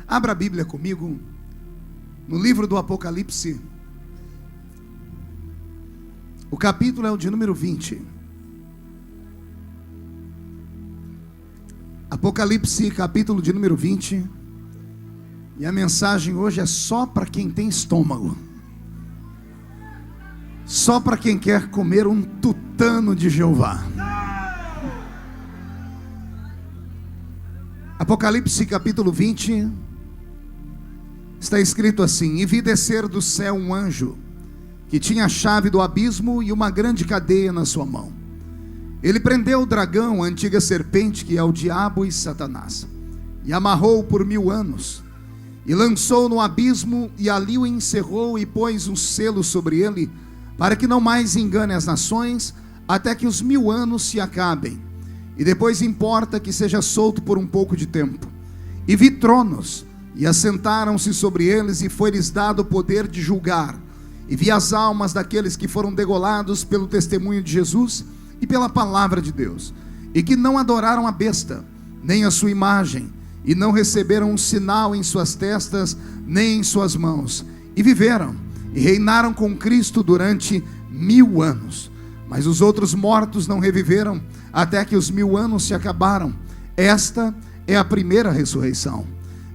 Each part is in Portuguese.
Abra a Bíblia comigo no livro do Apocalipse. O capítulo é o de número 20. Apocalipse, capítulo de número 20. E a mensagem hoje é só para quem tem estômago. Só para quem quer comer um tutano de Jeová. Apocalipse capítulo 20. Está escrito assim: E vi descer do céu um anjo, que tinha a chave do abismo e uma grande cadeia na sua mão. Ele prendeu o dragão, a antiga serpente, que é o diabo e Satanás, e amarrou-o por 1000 anos, e lançou-o no abismo, e ali o encerrou, e pôs um selo sobre ele, para que não mais engane as nações, até que os 1000 anos se acabem. E depois importa que seja solto por um pouco de tempo. E vi tronos, e assentaram-se sobre eles, e foi-lhes dado o poder de julgar. E vi as almas daqueles que foram degolados pelo testemunho de Jesus e pela palavra de Deus, e que não adoraram a besta, nem a sua imagem, e não receberam um sinal em suas testas, nem em suas mãos. E viveram, e reinaram com Cristo durante 1000 anos. Mas os outros mortos não reviveram, até que os 1000 anos se acabaram. Esta é a primeira ressurreição.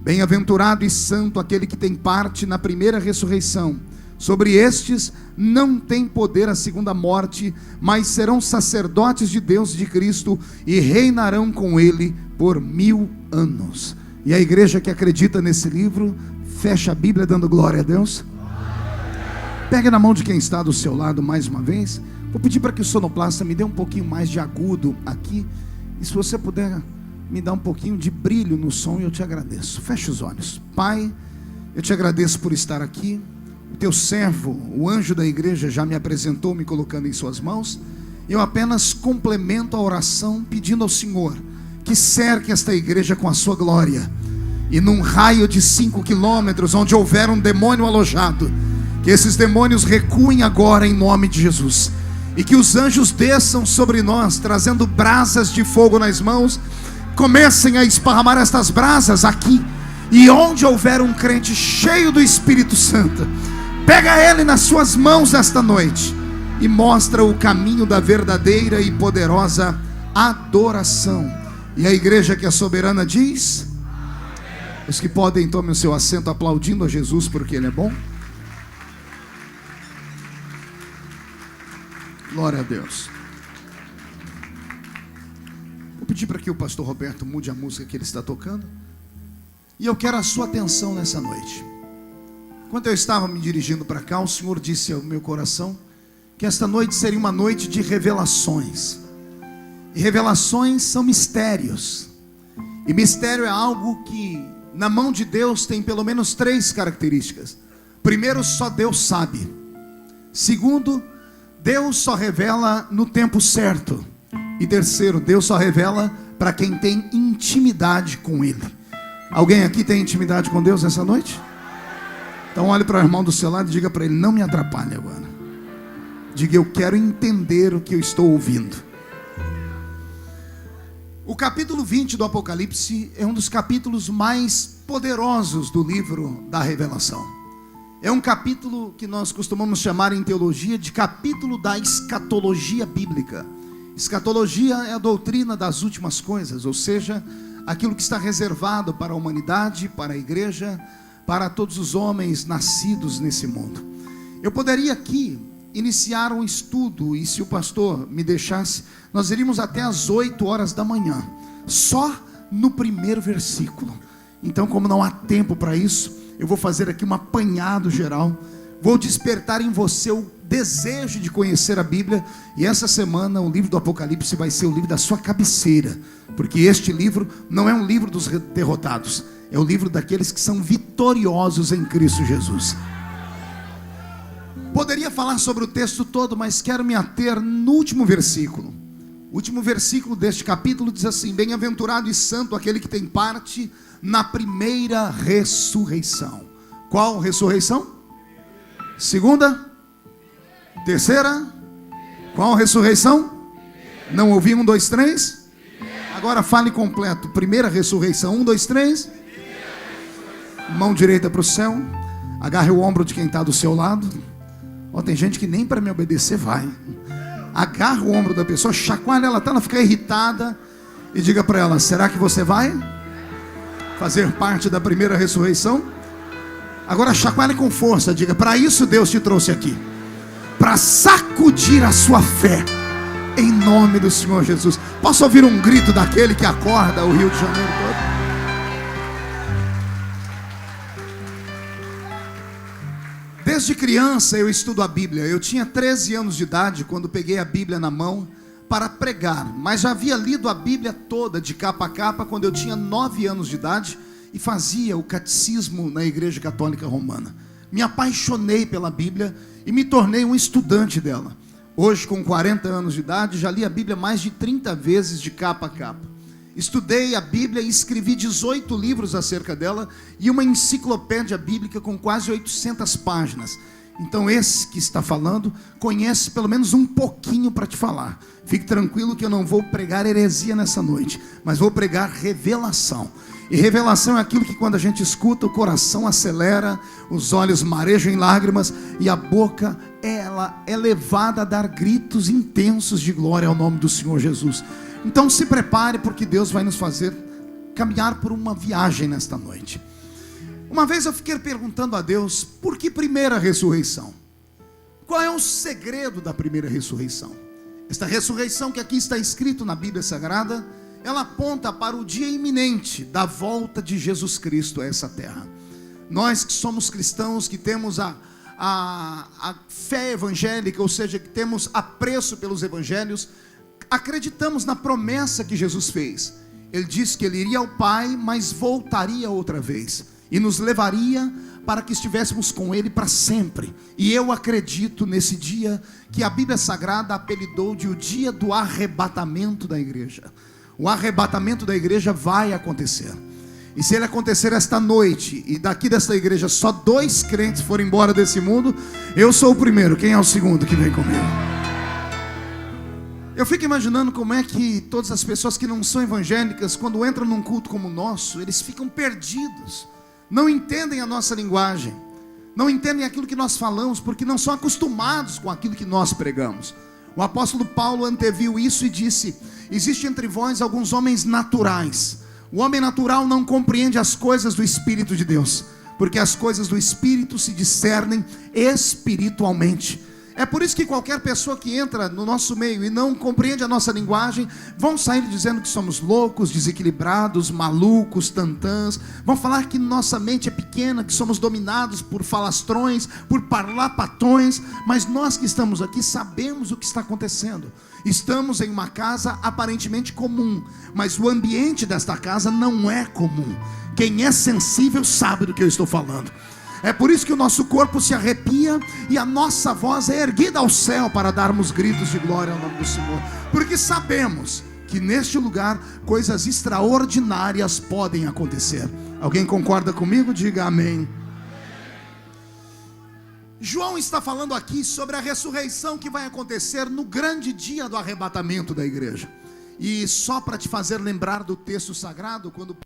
Bem-aventurado e santo aquele que tem parte na primeira ressurreição. Sobre estes não tem poder a segunda morte, mas serão sacerdotes de Deus e de Cristo, e reinarão com ele por 1000 anos. E a igreja que acredita nesse livro, fecha a Bíblia dando glória a Deus. Pegue na mão de quem está do seu lado mais uma vez. Vou pedir para que o sonoplasta me dê um pouquinho mais de agudo aqui, e se você puder me dar um pouquinho de brilho no som, eu te agradeço. Feche os olhos. Pai, eu te agradeço por estar aqui. O teu servo, o anjo da igreja, já me apresentou, me colocando em suas mãos. Eu apenas complemento a oração, pedindo ao Senhor que cerque esta igreja com a sua glória, e num raio de 5 quilômetros, onde houver um demônio alojado, que esses demônios recuem agora em nome de Jesus, e que os anjos desçam sobre nós, trazendo brasas de fogo nas mãos, comecem a esparramar estas brasas aqui, e onde houver um crente cheio do Espírito Santo, pega ele nas suas mãos esta noite, e mostra o caminho da verdadeira e poderosa adoração. E a igreja que é soberana diz: amém. Os que podem, tomem o seu assento aplaudindo a Jesus, porque Ele é bom. Glória a Deus. Vou pedir para que o pastor Roberto mude a música que ele está tocando. E eu quero a sua atenção nessa noite. Quando eu estava me dirigindo para cá, o Senhor disse ao meu coração que esta noite seria uma noite de revelações. E revelações são mistérios. E mistério é algo que na mão de Deus tem pelo menos 3 características. Primeiro, só Deus sabe. Segundo, Deus só revela no tempo certo. E terceiro, Deus só revela para quem tem intimidade com Ele. Alguém aqui tem intimidade com Deus essa noite? Então olhe para o irmão do seu lado e diga para ele: não me atrapalhe agora. Diga: eu quero entender o que eu estou ouvindo. O capítulo 20 do Apocalipse é um dos capítulos mais poderosos do livro da Revelação. É um capítulo que nós costumamos chamar em teologia de capítulo da escatologia bíblica. Escatologia é a doutrina das últimas coisas, ou seja, aquilo que está reservado para a humanidade, para a igreja, para todos os homens nascidos nesse mundo. Eu poderia aqui iniciar um estudo, e se o pastor me deixasse, nós iríamos até às 8 horas da manhã, só no primeiro versículo. Então, como não há tempo para isso, eu vou fazer aqui um apanhado geral. Vou despertar em você o desejo de conhecer a Bíblia. E essa semana o livro do Apocalipse vai ser o livro da sua cabeceira, porque este livro não é um livro dos derrotados, é o livro daqueles que são vitoriosos em Cristo Jesus. Poderia falar sobre o texto todo, mas quero me ater no último versículo. O último versículo deste capítulo diz assim: bem-aventurado e santo aquele que tem parte na primeira ressurreição. Qual ressurreição? Segunda? Terceira? Qual ressurreição? Não ouvi? 1, 2, 3? Agora fale completo. Primeira ressurreição. 1, 2, 3? Mão direita para o céu. Agarre o ombro de quem está do seu lado. Tem gente que nem para me obedecer vai. Agarra o ombro da pessoa, chacoalha ela até ela ficar irritada e diga para ela: será que você vai fazer parte da primeira ressurreição? Agora chacoalhe com força, diga: para isso Deus te trouxe aqui, para sacudir a sua fé, em nome do Senhor Jesus. Posso ouvir um grito daquele que acorda o Rio de Janeiro todo? Desde criança eu estudo a Bíblia. Eu tinha 13 anos de idade quando peguei a Bíblia na mão para pregar, mas já havia lido a Bíblia toda de capa a capa quando eu tinha 9 anos de idade e fazia o catecismo na Igreja Católica Romana. Me apaixonei pela Bíblia e me tornei um estudante dela. Hoje, com 40 anos de idade, já li a Bíblia mais de 30 vezes de capa a capa. Estudei a Bíblia e escrevi 18 livros acerca dela e uma enciclopédia bíblica com quase 800 páginas. Então esse que está falando conhece pelo menos um pouquinho para te falar. Fique tranquilo que eu não vou pregar heresia nessa noite, mas vou pregar revelação. E revelação é aquilo que quando a gente escuta, o coração acelera, os olhos marejam em lágrimas e a boca, ela é levada a dar gritos intensos de glória ao nome do Senhor Jesus. Então se prepare, porque Deus vai nos fazer caminhar por uma viagem nesta noite. Uma vez eu fiquei perguntando a Deus: por que primeira ressurreição? Qual é o segredo da primeira ressurreição? Esta ressurreição que aqui está escrito na Bíblia Sagrada, ela aponta para o dia iminente da volta de Jesus Cristo a essa terra. Nós que somos cristãos, que temos a fé evangélica, ou seja, que temos apreço pelos evangelhos, acreditamos na promessa que Jesus fez. Ele disse que ele iria ao Pai, mas voltaria outra vez e nos levaria para que estivéssemos com ele para sempre. E eu acredito nesse dia que a Bíblia Sagrada apelidou de o dia do arrebatamento da igreja. O arrebatamento da igreja vai acontecer. E se ele acontecer esta noite, e daqui desta igreja só 2 crentes forem embora desse mundo, eu sou o primeiro. Quem é o segundo que vem comigo? Eu fico imaginando como é que todas as pessoas que não são evangélicas, quando entram num culto como o nosso, eles ficam perdidos, não entendem a nossa linguagem, não entendem aquilo que nós falamos, porque não são acostumados com aquilo que nós pregamos. O apóstolo Paulo anteviu isso e disse: existe entre vós alguns homens naturais. O homem natural não compreende as coisas do Espírito de Deus, porque as coisas do Espírito se discernem espiritualmente. É por isso que qualquer pessoa que entra no nosso meio e não compreende a nossa linguagem, vão sair dizendo que somos loucos, desequilibrados, malucos, tantãs. Vão falar que nossa mente é pequena, que somos dominados por falastrões, por parlapatões. Mas nós que estamos aqui sabemos o que está acontecendo. Estamos em uma casa aparentemente comum, mas o ambiente desta casa não é comum. Quem é sensível sabe do que eu estou falando. É por isso que o nosso corpo se arrepia e a nossa voz é erguida ao céu para darmos gritos de glória ao nome do Senhor. Porque sabemos que neste lugar coisas extraordinárias podem acontecer. Alguém concorda comigo? Diga amém. João está falando aqui sobre a ressurreição que vai acontecer no grande dia do arrebatamento da igreja. E só para te fazer lembrar do texto sagrado, quando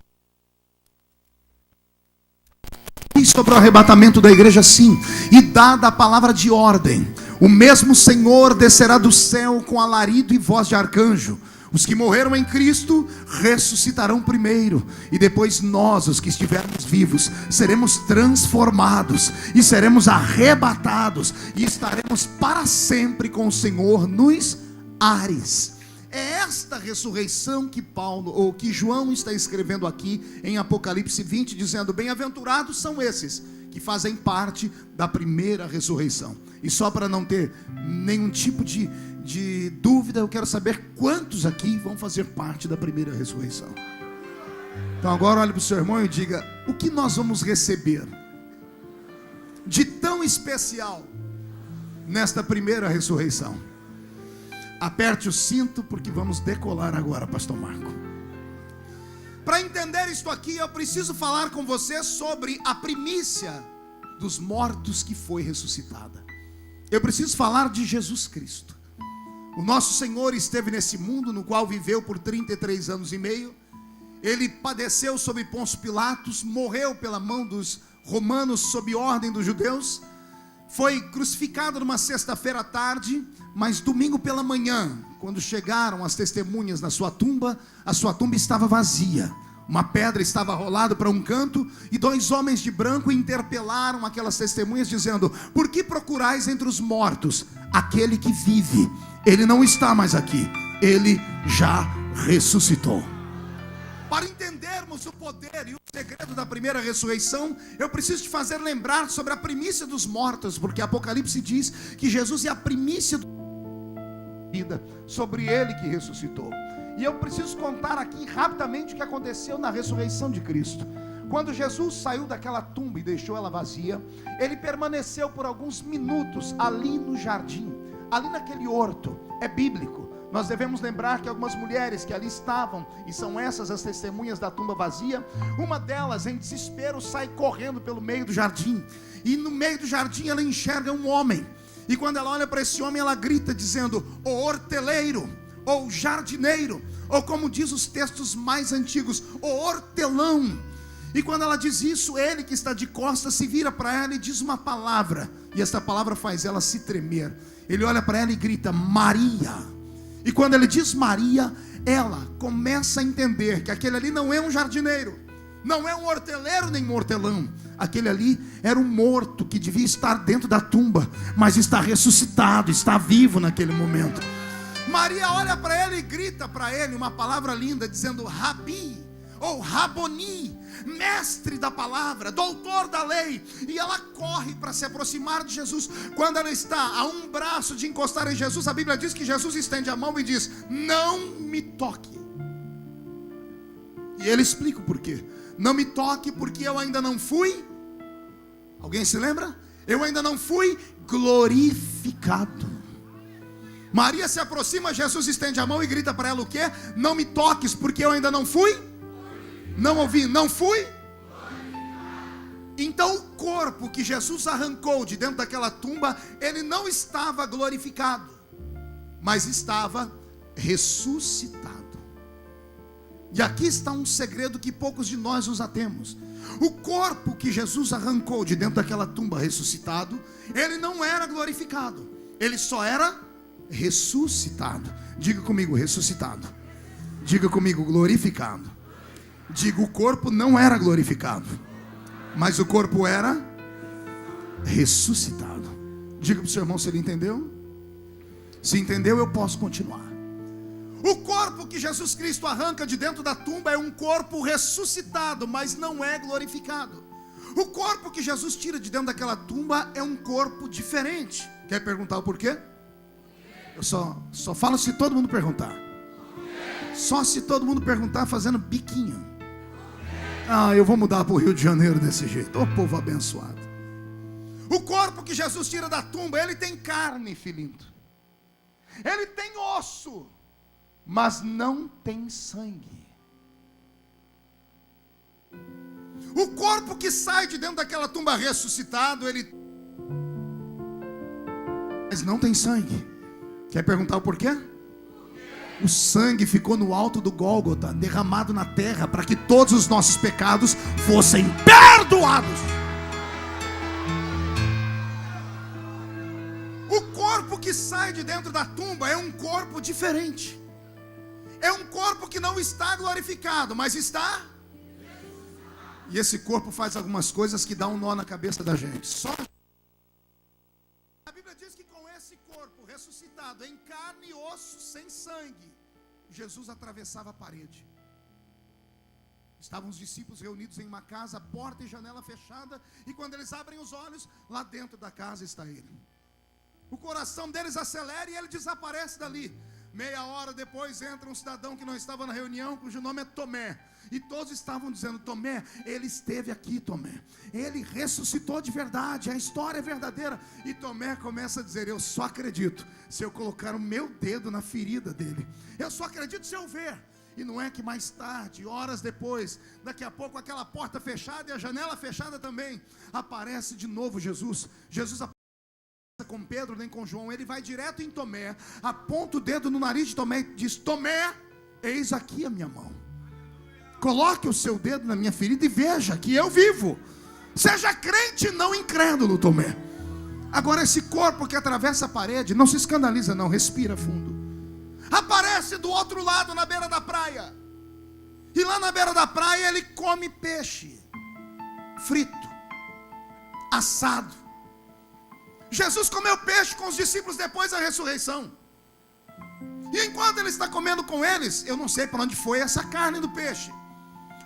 sobre o arrebatamento da igreja, sim, e dada a palavra de ordem, o mesmo Senhor descerá do céu com alarido e voz de arcanjo. Os que morreram em Cristo ressuscitarão primeiro, e depois nós, os que estivermos vivos, seremos transformados e seremos arrebatados e estaremos para sempre com o Senhor nos ares. É esta ressurreição que Paulo, ou que João está escrevendo aqui em Apocalipse 20, dizendo: bem-aventurados são esses que fazem parte da primeira ressurreição. E só para não ter nenhum tipo de dúvida, eu quero saber quantos aqui vão fazer parte da primeira ressurreição. Então agora olhe para o seu irmão e diga: o que nós vamos receber de tão especial nesta primeira ressurreição? Aperte o cinto, porque vamos decolar agora, pastor Marco. Para entender isto aqui, eu preciso falar com você sobre a primícia dos mortos que foi ressuscitada. Eu preciso falar de Jesus Cristo. O nosso Senhor esteve nesse mundo, no qual viveu por 33 anos e meio, Ele padeceu sob Pôncio Pilatos, morreu pela mão dos romanos sob ordem dos judeus, foi crucificado numa sexta-feira à tarde, mas domingo pela manhã, quando chegaram as testemunhas na sua tumba, a sua tumba estava vazia. Uma pedra estava rolada para um canto, e 2 homens de branco interpelaram aquelas testemunhas dizendo: por que procurais entre os mortos aquele que vive? Ele não está mais aqui, ele já ressuscitou. Para entendermos o poder e o segredo da primeira ressurreição, eu preciso te fazer lembrar sobre a primícia dos mortos, porque Apocalipse diz que Jesus é a primícia da vida, sobre ele que ressuscitou. E eu preciso contar aqui rapidamente o que aconteceu na ressurreição de Cristo. Quando Jesus saiu daquela tumba e deixou ela vazia, ele permaneceu por alguns minutos ali no jardim, ali naquele horto. É bíblico. Nós devemos lembrar que algumas mulheres que ali estavam, e são essas as testemunhas da tumba vazia, uma delas em desespero sai correndo pelo meio do jardim, e no meio do jardim ela enxerga um homem, e quando ela olha para esse homem ela grita dizendo: o horteleiro, ou jardineiro, ou como diz os textos mais antigos, o hortelão. E quando ela diz isso, ele que está de costas se vira para ela e diz uma palavra, e essa palavra faz ela se tremer. Ele olha para ela e grita: Maria. E quando ele diz Maria, ela começa a entender que aquele ali não é um jardineiro, não é um horteleiro nem um hortelão. Aquele ali era um morto que devia estar dentro da tumba, mas está ressuscitado, está vivo naquele momento. Maria olha para ele e grita para ele uma palavra linda, dizendo: Rabi, ou Raboni, mestre da palavra, doutor da lei. E ela corre para se aproximar de Jesus. Quando ela está a um braço de encostar em Jesus, a Bíblia diz que Jesus estende a mão e diz: não me toque. E ele explica o porquê. Não me toque porque eu ainda não fui. Alguém se lembra? Eu ainda não fui glorificado. Maria se aproxima, Jesus estende a mão e grita para ela o quê? Não me toques porque eu ainda não fui. Não ouvi, não fui? Então o corpo que Jesus arrancou de dentro daquela tumba, ele não estava glorificado, mas estava ressuscitado. E aqui está um segredo que poucos de nós os atemos. O corpo que Jesus arrancou de dentro daquela tumba ressuscitado, ele não era glorificado, ele só era ressuscitado. Diga comigo, ressuscitado. Diga comigo, glorificado. Diga, o corpo não era glorificado, mas o corpo era ressuscitado. Diga para o seu irmão se ele entendeu. Se entendeu, eu posso continuar. O corpo que Jesus Cristo arranca de dentro da tumba é um corpo ressuscitado, mas não é glorificado. O corpo que Jesus tira de dentro daquela tumba é um corpo diferente. Quer perguntar o porquê? Eu só falo se todo mundo perguntar. Só se todo mundo perguntar fazendo biquinho. Eu vou mudar para o Rio de Janeiro desse jeito. Ô povo abençoado. O corpo que Jesus tira da tumba, ele tem carne, filhinho. Ele tem osso, mas não tem sangue. O corpo que sai de dentro daquela tumba ressuscitado, mas não tem sangue. Quer perguntar o porquê? O sangue ficou no alto do Gólgota, derramado na terra, para que todos os nossos pecados fossem perdoados. O corpo que sai de dentro da tumba é um corpo diferente. É um corpo que não está glorificado, mas está. E esse corpo faz algumas coisas que dá um nó na cabeça da gente. A Bíblia diz que com esse corpo ressuscitado em carne e osso, sem sangue, Jesus atravessava a parede. Estavam os discípulos reunidos em uma casa, porta e janela fechada, e quando eles abrem os olhos, lá dentro da casa está ele. O coração deles acelera e ele desaparece dali. Meia hora depois entra um cidadão que não estava na reunião, cujo nome é Tomé. E todos estavam dizendo: Tomé, ele esteve aqui, Tomé. Ele ressuscitou de verdade, a história é verdadeira. E Tomé começa a dizer: eu só acredito se eu colocar o meu dedo na ferida dele. Eu só acredito se eu ver. E não é que mais tarde, horas depois, daqui a pouco aquela porta fechada e a janela fechada também, aparece de novo Jesus. Jesus aparece com Pedro nem com João, ele vai direto em Tomé, aponta o dedo no nariz de Tomé e diz: Tomé, eis aqui a minha mão. Coloque o seu dedo na minha ferida e veja que eu vivo. Seja crente, não incrédulo, Tomé. Agora esse corpo que atravessa a parede, não se escandaliza não, respira fundo. Aparece do outro lado, na beira da praia. E lá na beira da praia ele come peixe frito, assado. Jesus comeu peixe com os discípulos depois da ressurreição. E enquanto ele está comendo com eles, eu não sei para onde foi essa carne do peixe,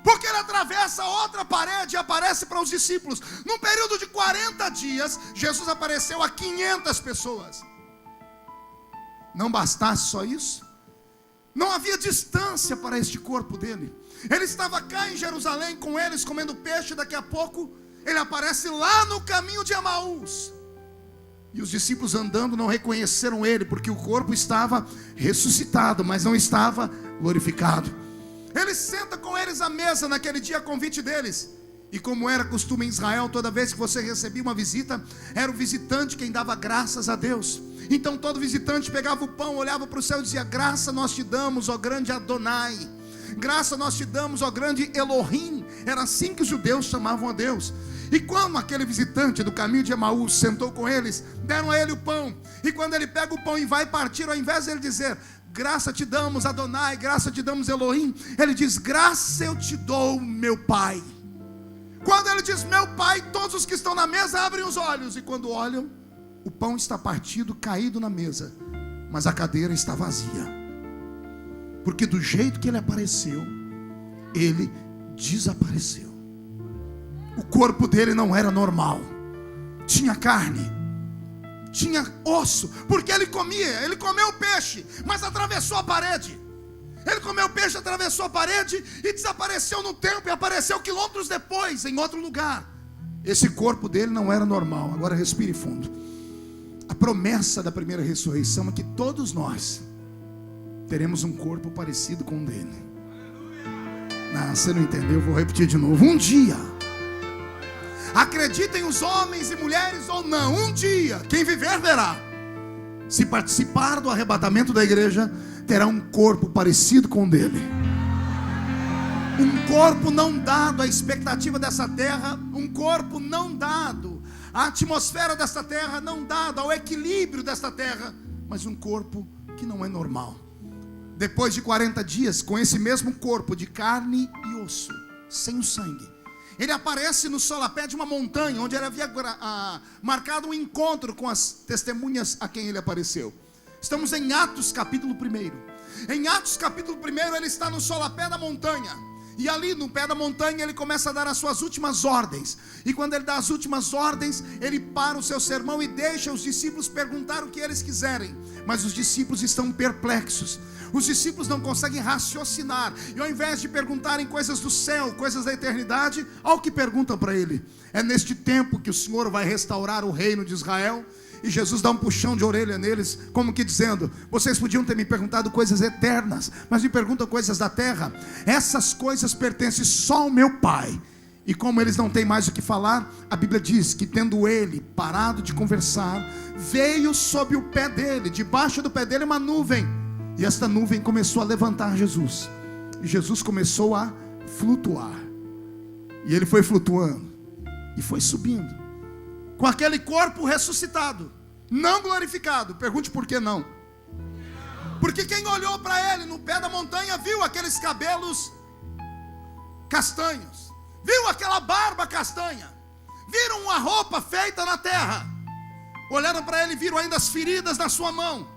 porque ele atravessa outra parede e aparece para os discípulos. Num período de 40 dias, Jesus apareceu a 500 pessoas. Não bastasse só isso, não havia distância para este corpo dele. Ele estava cá em Jerusalém com eles comendo peixe. Daqui a pouco ele aparece lá no caminho de Emaús. E os discípulos andando não reconheceram ele, porque o corpo estava ressuscitado, mas não estava glorificado. Ele senta com eles à mesa naquele dia a convite deles. E como era costume em Israel, toda vez que você recebia uma visita, era o visitante quem dava graças a Deus. Então todo visitante pegava o pão, olhava para o céu e dizia: graça nós te damos, ó grande Adonai. Graça nós te damos, ó grande Elohim. Era assim que os judeus chamavam a Deus. E quando aquele visitante do caminho de Emaús sentou com eles, deram a ele o pão. E quando ele pega o pão e vai partir, ao invés de ele dizer: graça te damos, Adonai, graça te damos, Elohim, ele diz: graça eu te dou, meu Pai. Quando ele diz meu Pai, todos os que estão na mesa abrem os olhos. E quando olham, o pão está partido, caído na mesa, mas a cadeira está vazia. Porque do jeito que ele apareceu, ele desapareceu. O corpo dele não era normal. Tinha carne, tinha osso, porque ele comeu peixe, mas atravessou a parede. Ele comeu peixe, atravessou a parede e desapareceu no tempo, e apareceu quilômetros depois, em outro lugar. Esse corpo dele não era normal. Agora respire fundo. A promessa da primeira ressurreição é que todos nós teremos um corpo parecido com o dele. Não, você não entendeu, eu vou repetir de novo. Um dia, acreditem os homens e mulheres ou não, um dia, quem viver verá. Se participar do arrebatamento da igreja, terá um corpo parecido com o dele. Um corpo não dado à expectativa dessa terra, um corpo não dado à atmosfera desta terra, não dado ao equilíbrio desta terra, mas um corpo que não é normal. Depois de 40 dias, com esse mesmo corpo de carne e osso, sem o sangue, ele aparece no solapé de uma montanha, onde ele havia marcado um encontro com as testemunhas a quem ele apareceu. Estamos em Atos capítulo 1. Em Atos capítulo 1, ele está no solapé da montanha. E ali no pé da montanha ele começa a dar as suas últimas ordens. E quando ele dá as últimas ordens, ele para o seu sermão e deixa os discípulos perguntar o que eles quiserem. Mas os discípulos estão perplexos. Os discípulos não conseguem raciocinar. E ao invés de perguntarem coisas do céu, coisas da eternidade, olha o que perguntam para ele: é neste tempo que o Senhor vai restaurar o reino de Israel? E Jesus dá um puxão de orelha neles, como que dizendo: vocês podiam ter me perguntado coisas eternas, mas me perguntam coisas da terra. Essas coisas pertencem só ao meu Pai. E como eles não têm mais o que falar, a Bíblia diz que tendo ele parado de conversar, veio sob o pé dele, debaixo do pé dele, uma nuvem. E esta nuvem começou a levantar Jesus. E Jesus começou a flutuar. E ele foi flutuando e foi subindo, com aquele corpo ressuscitado, não glorificado. Pergunte por que não? Porque quem olhou para ele no pé da montanha viu aqueles cabelos castanhos, viu aquela barba castanha, viram uma roupa feita na terra, olharam para ele e viram ainda as feridas na sua mão,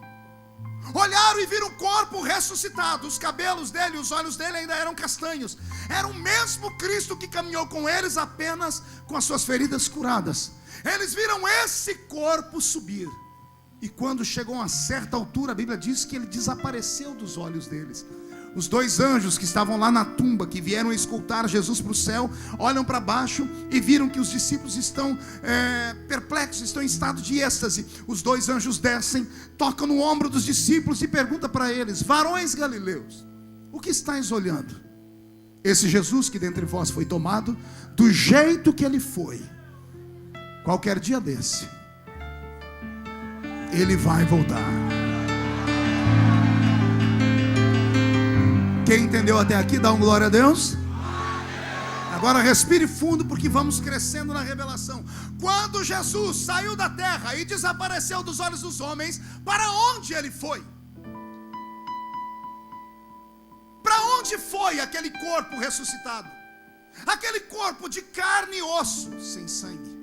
olharam e viram o corpo ressuscitado. Os cabelos dele, os olhos dele ainda eram castanhos. Era o mesmo Cristo que caminhou com eles, apenas com as suas feridas curadas. Eles viram esse corpo subir. E quando chegou a uma certa altura, a Bíblia diz que ele desapareceu dos olhos deles. Os dois anjos que estavam lá na tumba, que vieram escoltar Jesus para o céu, olham para baixo e viram que os discípulos estão perplexos, estão em estado de êxtase. Os dois anjos descem, tocam no ombro dos discípulos e perguntam para eles: varões galileus, o que estáis olhando? Esse Jesus que dentre vós foi tomado, do jeito que ele foi, qualquer dia desse, ele vai voltar. Quem entendeu até aqui, dá um glória a Deus. Agora respire fundo, porque vamos crescendo na revelação. Quando Jesus saiu da terra e desapareceu dos olhos dos homens, para onde ele foi? Para onde foi aquele corpo ressuscitado? Aquele corpo de carne e osso, sem sangue.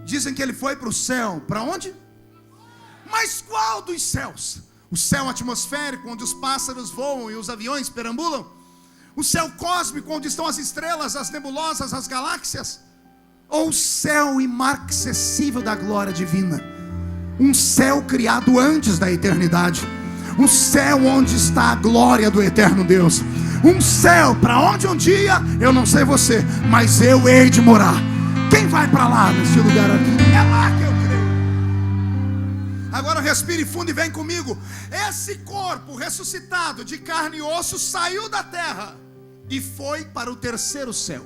Dizem que ele foi para o céu. Para onde? Mas qual dos céus? O céu atmosférico, onde os pássaros voam e os aviões perambulam? O céu cósmico, onde estão as estrelas, as nebulosas, as galáxias? Ou o céu inacessível da glória divina? Um céu criado antes da eternidade. Um céu onde está a glória do eterno Deus. Um céu para onde um dia, eu não sei você, mas eu hei de morar. Quem vai para lá nesse lugar aqui? É lá que eu creio. Agora respire fundo e vem comigo. Esse corpo ressuscitado de carne e osso saiu da terra e foi para o terceiro céu.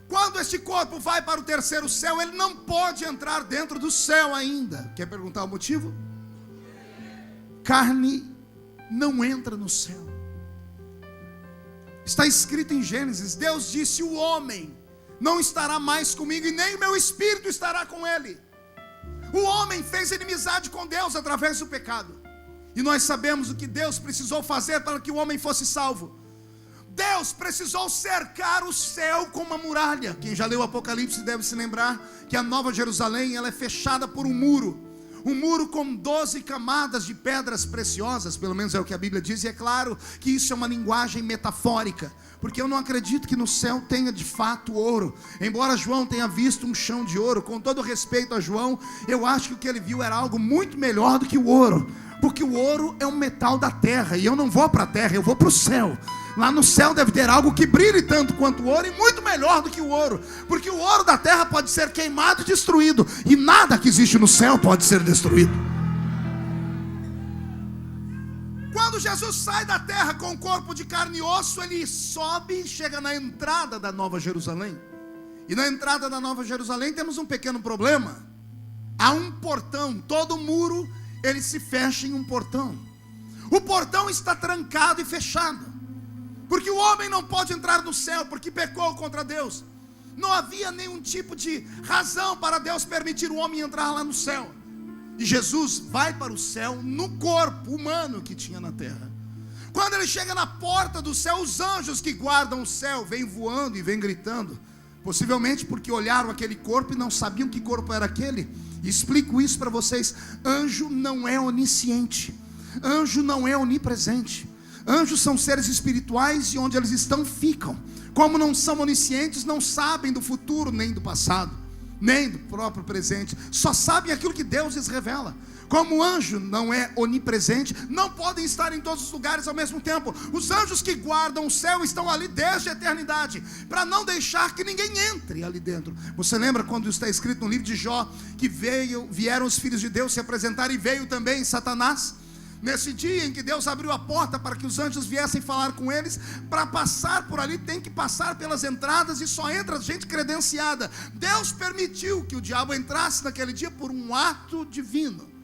Quando este corpo vai para o terceiro céu, ele não pode entrar dentro do céu ainda. Quer perguntar o motivo? Carne não entra no céu. Está escrito em Gênesis: Deus disse: o homem não estará mais comigo e nem o meu espírito estará com ele. O homem fez inimizade com Deus através do pecado. E nós sabemos o que Deus precisou fazer para que o homem fosse salvo. Deus precisou cercar o céu com uma muralha. Quem já leu o Apocalipse deve se lembrar que a Nova Jerusalém, ela é fechada por um muro. Um muro com 12 camadas de pedras preciosas, pelo menos é o que a Bíblia diz. E é claro que isso é uma linguagem metafórica, porque eu não acredito que no céu tenha de fato ouro. Embora João tenha visto um chão de ouro, com todo respeito a João, eu acho que o que ele viu era algo muito melhor do que o ouro. Porque o ouro é um metal da terra, e eu não vou para a terra, eu vou para o céu. Lá no céu deve ter algo que brilhe tanto quanto o ouro, e muito melhor do que o ouro. Porque o ouro da terra pode ser queimado e destruído, e nada que existe no céu pode ser destruído. Quando Jesus sai da terra com o corpo de carne e osso, ele sobe e chega na entrada da Nova Jerusalém. E na entrada da Nova Jerusalém temos um pequeno problema. Há um portão, todo muro ele se fecha em um portão. O portão está trancado e fechado, porque o homem não pode entrar no céu, porque pecou contra Deus. Não havia nenhum tipo de razão para Deus permitir o homem entrar lá no céu. E Jesus vai para o céu no corpo humano que tinha na terra. Quando ele chega na porta do céu, os anjos que guardam o céu vêm voando e vêm gritando. Possivelmente porque olharam aquele corpo e não sabiam que corpo era aquele. E explico isso para vocês: anjo não é onisciente, anjo não é onipresente. Anjos são seres espirituais e onde eles estão ficam. Como não são oniscientes, não sabem do futuro nem do passado, nem do próprio presente. Só sabem aquilo que Deus lhes revela. Como o anjo não é onipresente, não podem estar em todos os lugares ao mesmo tempo. Os anjos que guardam o céu estão ali desde a eternidade, para não deixar que ninguém entre ali dentro. Você lembra quando está escrito no livro de Jó, que vieram os filhos de Deus se apresentar, e veio também Satanás? Nesse dia em que Deus abriu a porta para que os anjos viessem falar com eles, para passar por ali tem que passar pelas entradas, e só entra gente credenciada. Deus permitiu que o diabo entrasse naquele dia por um ato divino,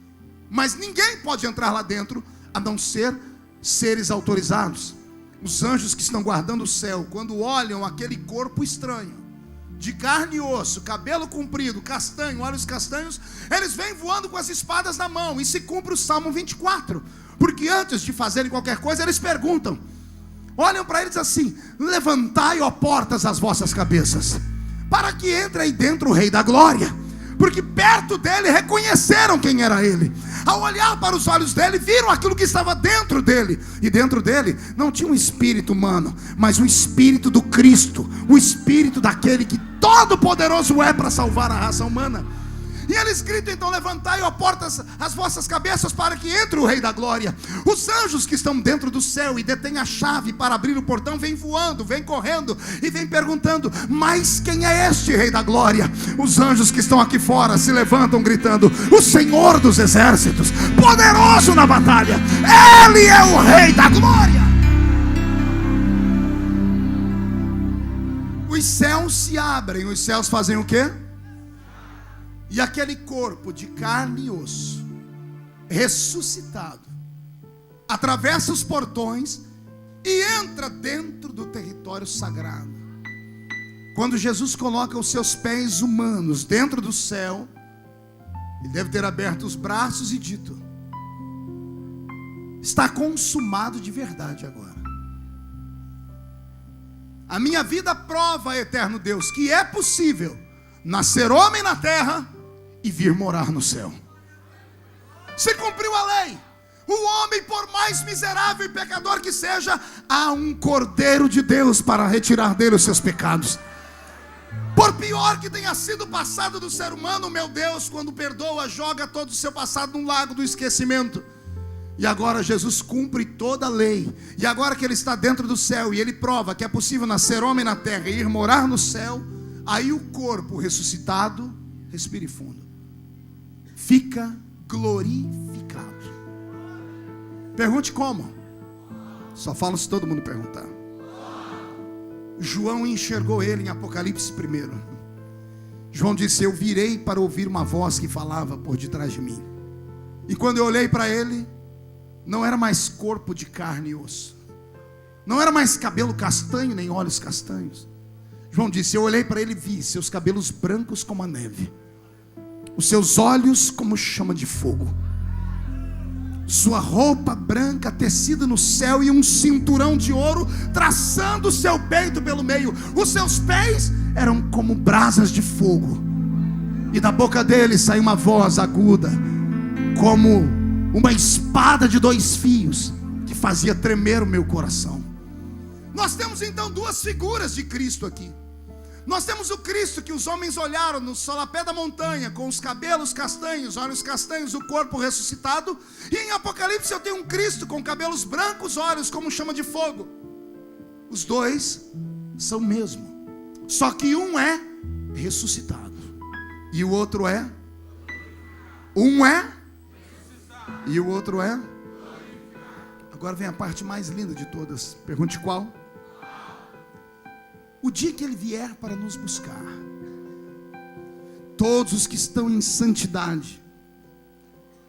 mas ninguém pode entrar lá dentro a não ser seres autorizados. Os anjos que estão guardando o céu, quando olham aquele corpo estranho, de carne e osso, cabelo comprido, castanho, olhos castanhos, eles vêm voando com as espadas na mão. E se cumpre o Salmo 24, porque antes de fazerem qualquer coisa, eles perguntam, olham para eles assim: levantai, ó portas, as vossas cabeças, para que entre aí dentro o Rei da Glória. Porque perto dele reconheceram quem era ele. Ao olhar para os olhos dele, viram aquilo que estava dentro dele. E dentro dele não tinha um espírito humano, mas o espírito do Cristo, o espírito daquele que todo poderoso é para salvar a raça humana. E eles gritam então: levantai, ó portas, as vossas cabeças, para que entre o Rei da Glória. Os anjos que estão dentro do céu e detêm a chave para abrir o portão, vêm voando, vêm correndo e vêm perguntando: mas quem é este Rei da Glória? Os anjos que estão aqui fora se levantam gritando: o Senhor dos Exércitos, poderoso na batalha, Ele é o Rei da Glória. Os céus se abrem. Os céus fazem o quê? E aquele corpo de carne e osso, ressuscitado, atravessa os portões e entra dentro do território sagrado. Quando Jesus coloca os seus pés humanos dentro do céu, ele deve ter aberto os braços e dito: está consumado de verdade agora. A minha vida prova, eterno Deus, que é possível nascer homem na terra e vir morar no céu. Se cumpriu a lei. O homem, por mais miserável e pecador que seja, há um Cordeiro de Deus para retirar dele os seus pecados. Por pior que tenha sido o passado do ser humano, meu Deus, quando perdoa, joga todo o seu passado num lago do esquecimento. E agora Jesus cumpre toda a lei. E agora que ele está dentro do céu e ele prova que é possível nascer homem na terra e ir morar no céu, aí o corpo ressuscitado, respire fundo, fica glorificado. Pergunte como? Só falo se todo mundo perguntar. João enxergou ele em Apocalipse 1. João disse: eu virei para ouvir uma voz que falava por detrás de mim. E quando eu olhei para ele, não era mais corpo de carne e osso, não era mais cabelo castanho nem olhos castanhos. João disse: eu olhei para ele e vi seus cabelos brancos como a neve, os seus olhos como chama de fogo, sua roupa branca tecida no céu e um cinturão de ouro traçando o seu peito pelo meio. Os seus pés eram como brasas de fogo, e da boca dele saiu uma voz aguda como uma espada de 2 fios, que fazia tremer o meu coração. Nós temos então 2 figuras de Cristo aqui. Nós temos o Cristo que os homens olharam no solapé da montanha, com os cabelos castanhos, olhos castanhos, o corpo ressuscitado. E em Apocalipse eu tenho um Cristo com cabelos brancos, olhos como chama de fogo. Os 2 são o mesmo, só que um é ressuscitado e o outro é. Um é e o outro é. Agora vem a parte mais linda de todas. Pergunte qual? O dia que ele vier para nos buscar, todos os que estão em santidade,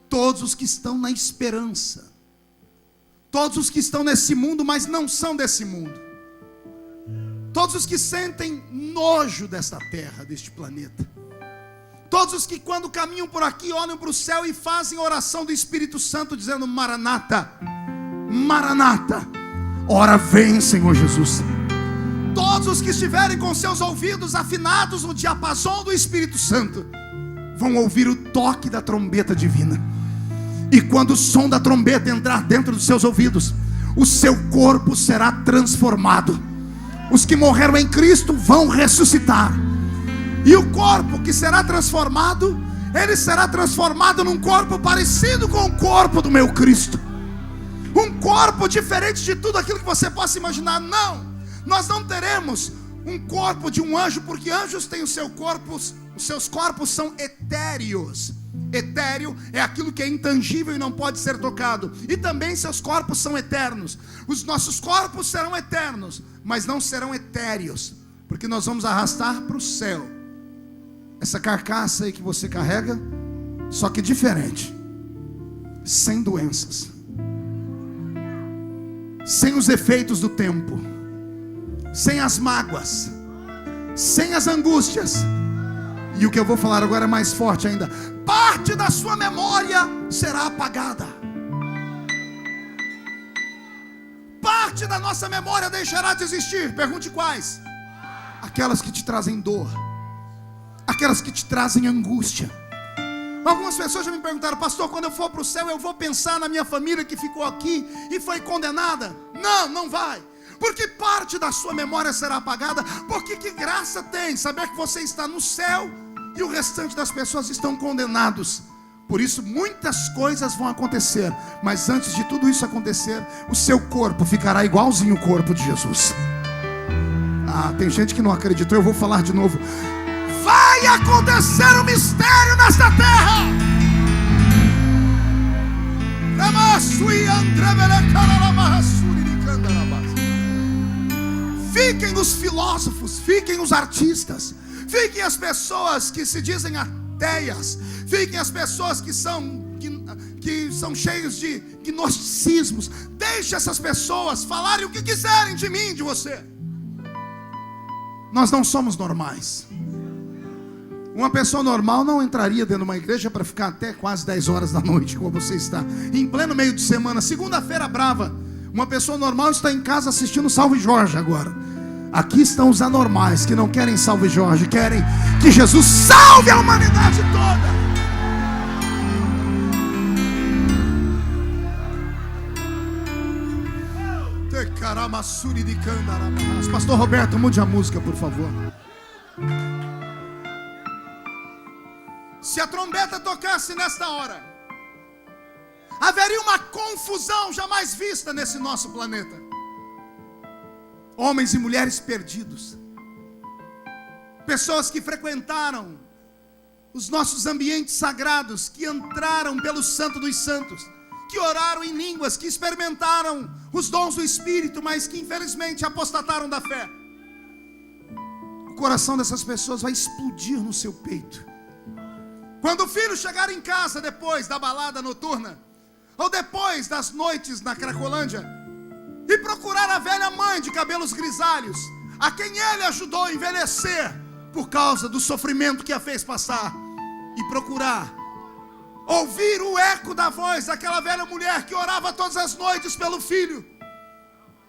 todos os que estão na esperança, todos os que estão nesse mundo, mas não são desse mundo, todos os que sentem nojo desta terra, deste planeta, todos os que quando caminham por aqui olham para o céu e fazem oração do Espírito Santo dizendo: Maranata, Maranata, ora vem, Senhor Jesus. Todos os que estiverem com seus ouvidos afinados no diapasão do Espírito Santo vão ouvir o toque da trombeta divina. E quando o som da trombeta entrar dentro dos seus ouvidos, o seu corpo será transformado. Os que morreram em Cristo vão ressuscitar. E o corpo que será transformado, ele será transformado num corpo parecido com o corpo do meu Cristo. Um corpo diferente de tudo aquilo que você possa imaginar. Não, nós não teremos um corpo de um anjo, porque anjos têm os seus corpos são etéreos. Etéreo é aquilo que é intangível e não pode ser tocado. E também seus corpos são eternos. Os nossos corpos serão eternos, mas não serão etéreos, porque nós vamos arrastar para o céu essa carcaça aí que você carrega, só que diferente, sem doenças, sem os efeitos do tempo, sem as mágoas, sem as angústias. E o que eu vou falar agora é mais forte ainda: parte da sua memória será apagada. Parte da nossa memória deixará de existir. Pergunte quais? Aquelas que te trazem dor, aquelas que te trazem angústia. Algumas pessoas já me perguntaram: pastor, quando eu for para o céu eu vou pensar na minha família que ficou aqui e foi condenada? Não, não vai, porque parte da sua memória será apagada. Porque que graça tem saber que você está no céu e o restante das pessoas estão condenados? Por isso muitas coisas vão acontecer, mas antes de tudo isso acontecer, o seu corpo ficará igualzinho o corpo de Jesus. Tem gente que não acreditou, eu vou falar de novo. Vai acontecer um mistério nesta terra. Fiquem os filósofos, fiquem os artistas, fiquem as pessoas que se dizem ateias, fiquem as pessoas que são cheios de gnosticismos. Deixe essas pessoas falarem o que quiserem de mim, de você. Nós não somos normais. Uma pessoa normal não entraria dentro de uma igreja para ficar até quase 10 horas da noite, como você está, em pleno meio de semana, segunda-feira brava. Uma pessoa normal está em casa assistindo Salve Jorge agora. Aqui estão os anormais, que não querem Salve Jorge, querem que Jesus salve a humanidade toda. Pastor Roberto, mude a música, por favor. Se a trombeta tocasse nesta hora, haveria uma confusão jamais vista nesse nosso planeta. Homens e mulheres perdidos, pessoas que frequentaram os nossos ambientes sagrados, que entraram pelo Santo dos Santos, que oraram em línguas, que experimentaram os dons do Espírito, mas que infelizmente apostataram da fé. O coração dessas pessoas vai explodir no seu peito. Quando o filho chegar em casa depois da balada noturna, ou depois das noites na Cracolândia, e procurar a velha mãe de cabelos grisalhos, a quem ele ajudou a envelhecer por causa do sofrimento que a fez passar, e procurar ouvir o eco da voz daquela velha mulher que orava todas as noites pelo filho,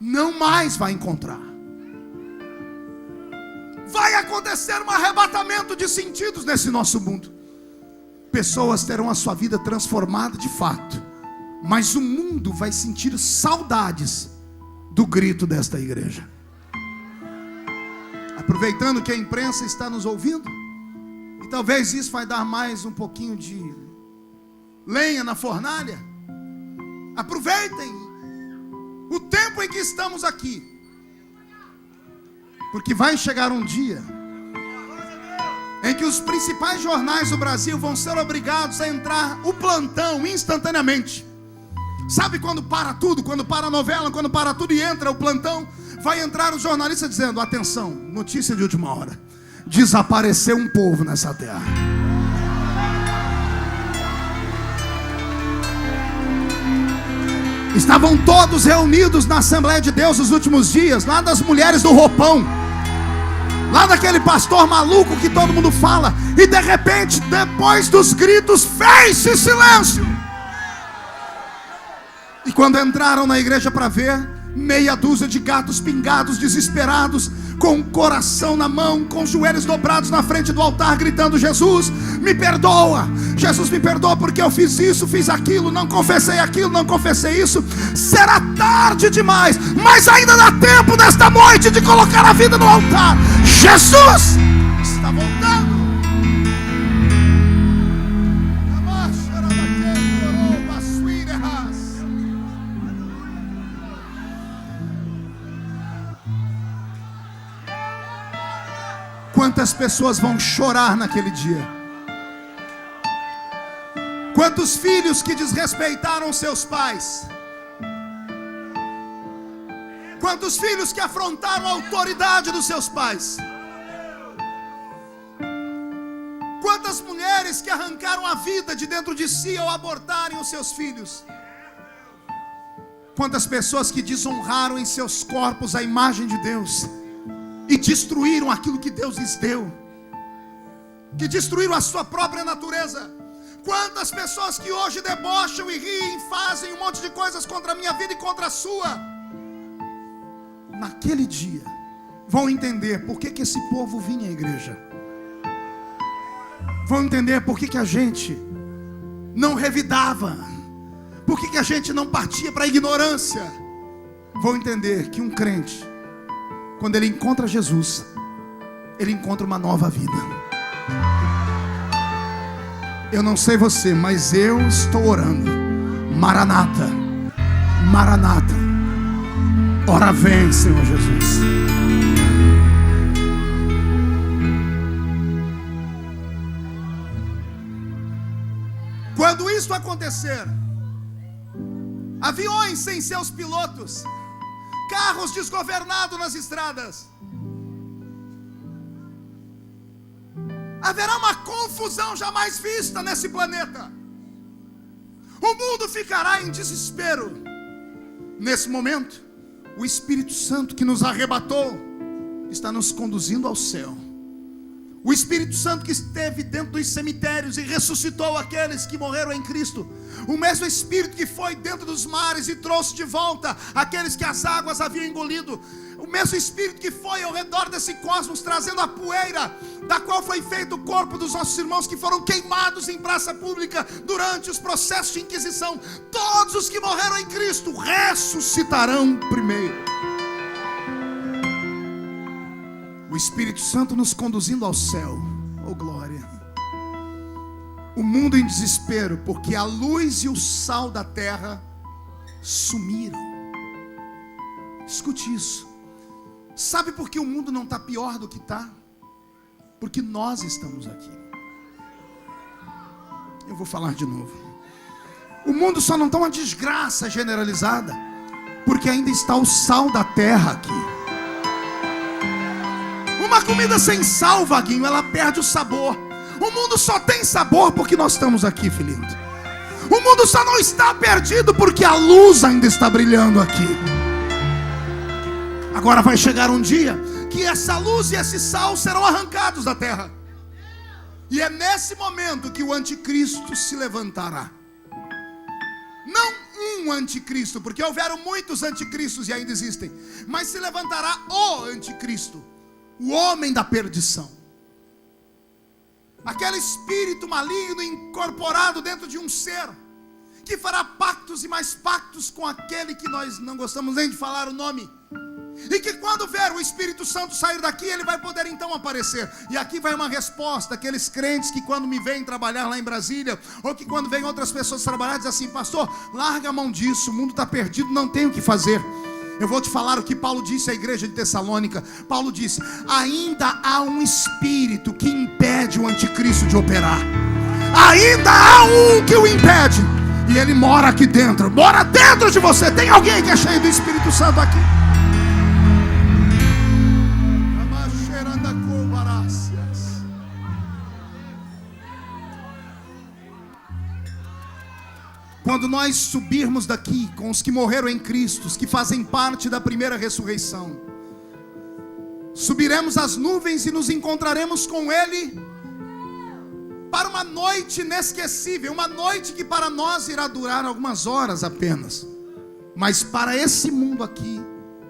não mais vai encontrar. Vai acontecer um arrebatamento de sentidos nesse nosso mundo. Pessoas terão a sua vida transformada de fato, mas o mundo vai sentir saudades do grito desta igreja. Aproveitando que a imprensa está nos ouvindo, e talvez isso vai dar mais um pouquinho de lenha na fornalha, aproveitem o tempo em que estamos aqui, porque vai chegar um dia em que os principais jornais do Brasil vão ser obrigados a entrar o plantão instantaneamente. Sabe quando para tudo, quando para a novela, quando para tudo e entra o plantão, vai entrar o jornalista dizendo: atenção, notícia de última hora, desapareceu um povo nessa terra. Estavam todos reunidos na Assembleia de Deus nos últimos dias, lá das mulheres do roupão, lá daquele pastor maluco que todo mundo fala, e de repente, depois dos gritos, fez-se silêncio. E quando entraram na igreja para ver, meia dúzia de gatos pingados, desesperados, com o coração na mão, com os joelhos dobrados na frente do altar, gritando: Jesus, me perdoa, Jesus, me perdoa, porque eu fiz isso, fiz aquilo, não confessei aquilo, não confessei isso. Será tarde demais, mas ainda dá tempo nesta noite de colocar a vida no altar. Jesus está voltando. Quantas pessoas vão chorar naquele dia? Quantos filhos que desrespeitaram seus pais? Quantos filhos que afrontaram a autoridade dos seus pais? Quantas mulheres que arrancaram a vida de dentro de si ao abortarem os seus filhos? Quantas pessoas que desonraram em seus corpos a imagem de Deus e destruíram aquilo que Deus lhes deu, que destruíram a sua própria natureza? Quantas pessoas que hoje debocham e riem, fazem um monte de coisas contra a minha vida e contra a sua, naquele dia vão entender por que esse povo vinha à igreja, vão entender por que a gente não revidava, por que a gente não partia para a ignorância. Vão entender que um crente, quando ele encontra Jesus, ele encontra uma nova vida. Eu não sei você, mas eu estou orando: Maranata, Maranata, ora vem, Senhor Jesus. Quando isso acontecer, aviões sem seus pilotos, carros desgovernados nas estradas, haverá uma confusão jamais vista nesse planeta. O mundo ficará em desespero. Nesse momento, o Espírito Santo que nos arrebatou está nos conduzindo ao céu. O Espírito Santo que esteve dentro dos cemitérios e ressuscitou aqueles que morreram em Cristo. O mesmo Espírito que foi dentro dos mares e trouxe de volta aqueles que as águas haviam engolido. O mesmo Espírito que foi ao redor desse cosmos, trazendo a poeira da qual foi feito o corpo dos nossos irmãos que foram queimados em praça pública durante os processos de Inquisição. Todos os que morreram em Cristo ressuscitarão primeiro. O Espírito Santo nos conduzindo ao céu. Oh glória. O mundo em desespero, porque a luz e o sal da terra sumiram. Escute isso. Sabe por que o mundo não está pior do que está? Porque nós estamos aqui. Eu vou falar de novo. O mundo só não está uma desgraça generalizada, porque ainda está o sal da terra aqui. Uma comida sem sal, Vaguinho, ela perde o sabor. O mundo só tem sabor porque nós estamos aqui, filhinho. O mundo só não está perdido porque a luz ainda está brilhando aqui. Agora vai chegar um dia que essa luz e esse sal serão arrancados da terra. E é nesse momento que o anticristo se levantará. Não um anticristo, porque houveram muitos anticristos e ainda existem, mas se levantará o anticristo, o homem da perdição. Aquele espírito maligno incorporado dentro de um ser, que fará pactos e mais pactos com aquele que nós não gostamos nem de falar o nome. E que quando ver o Espírito Santo sair daqui, ele vai poder então aparecer. E aqui vai uma resposta, aqueles crentes que quando me vêm trabalhar lá em Brasília, ou que quando vêm outras pessoas trabalhar, dizem assim: pastor, larga a mão disso, o mundo está perdido, não tem o que fazer. Eu vou te falar o que Paulo disse à igreja de Tessalônica. Paulo disse: ainda há um espírito que impede o anticristo de operar. Ainda há um que o impede. E ele mora aqui dentro, mora dentro de você. Tem alguém que é cheio do Espírito Santo aqui? Quando nós subirmos daqui com os que morreram em Cristo, os que fazem parte da primeira ressurreição, subiremos às nuvens e nos encontraremos com Ele para uma noite inesquecível, uma noite que para nós irá durar algumas horas apenas, mas para esse mundo aqui